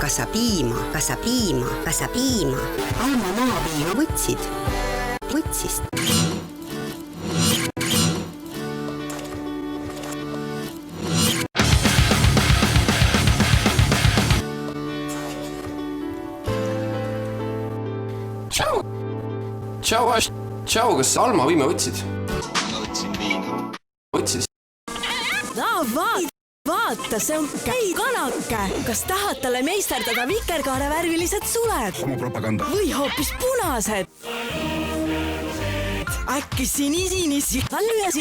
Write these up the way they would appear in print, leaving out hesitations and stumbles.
Kas sa piima? Alma maapiima võtsid? Võtsis. Tšau, kas Alma viima võtsid? Ma võtsin viina. Võtsid? Vaata, see on kanake. Kas tahad talle meisterdada vikerkaare värvilised suled? Oma propaganda. Või hoopis punased? Äkki sinisi allujasi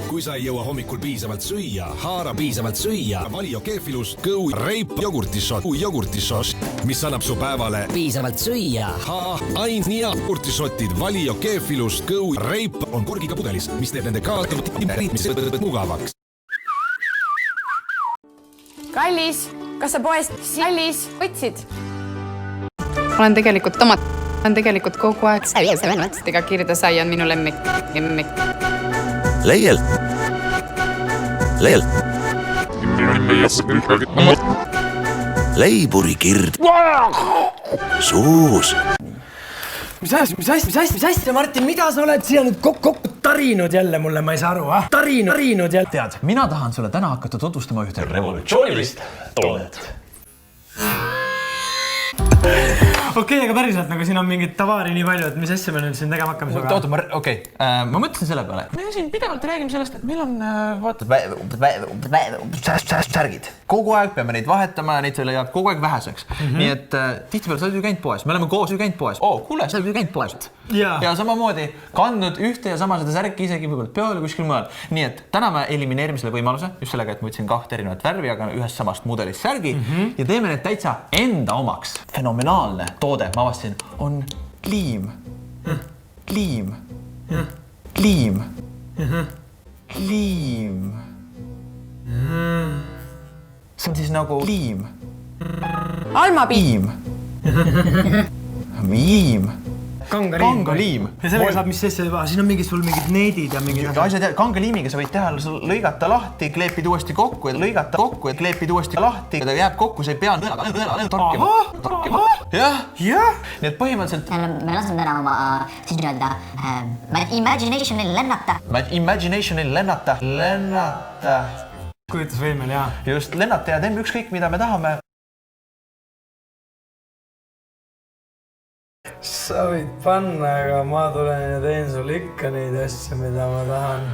Kui sa ei jõua hommikul piisavalt süüa, haara piisavalt süüa, Valio Keefilus Go Reip jogurtissos, mis annab su päevale piisavalt süüa. Ainult jogurtissotid Valio Keefilus Go Reip on korgiga pudelis, mis teeb nende mugavaks. Kallis, kas sa poest Kallis võtsid? Olen tegelikult kogu aeg ega kirdesaia on minu lemmik. Leiel. Leiburi kird. Suus. Mis asja, Martin, mida sa oled siia nüüd kokku tarinud jälle mulle, ma ei saa aru, Tarinud jälle. Tead, mina tahan sulle täna hakata tutvustama ühte revolutsioonilist toodet. Okei, aga päriselt, nagu siin on mingit tavaari nii palju, et mis asja me nüüd siin tegema hakkame suga? Oota, ma mõtlesin selle peale. Me siin pidevalt räägime sellest, et meil on, särgid. Kogu aeg peame neid vahetama ja neid selle jääb kogu aeg väheseks. Nii et tihtipeale sa oled ju käinud poes. Me oleme koos ju käinud poes. Kuule, sa oled ju käinud poes. Ja samamoodi kandnud ühte ja sama seda särki isegi võib-olla peole kuskil mõel. Nii et täna me elimineerime selle võimaluse, just sellega, et ma võtsin 2 erinevat värvi, aga ühest samast mudelist särgi ja teeme need täitsa enda omaks. Fenomenaalne toode, ma avastasin, on liim. Liim. See on siis nagu liim. Alma piim. Liim. Kangaliim. Ja sellega saab mis sesse juba, siin on sul mingid needid ja mingid asjad. Kangaliimiga sa võid teha, lõigata lahti, kleepid uuesti kokku ja lõigata kokku ja kleepid uuesti lahti. Ta jääb kokku, sa ei pea torkima. Jah. Nii et põhimõtteliselt me laseme täna oma siis nii-öelda imaginationil lennata. Kujutusvõimel, jaa. Just, lennata ja teeme ükskõik, mida me tahame. Sa võid panna, aga ma tulen ja teen sul ikka neid asju, mida ma tahan.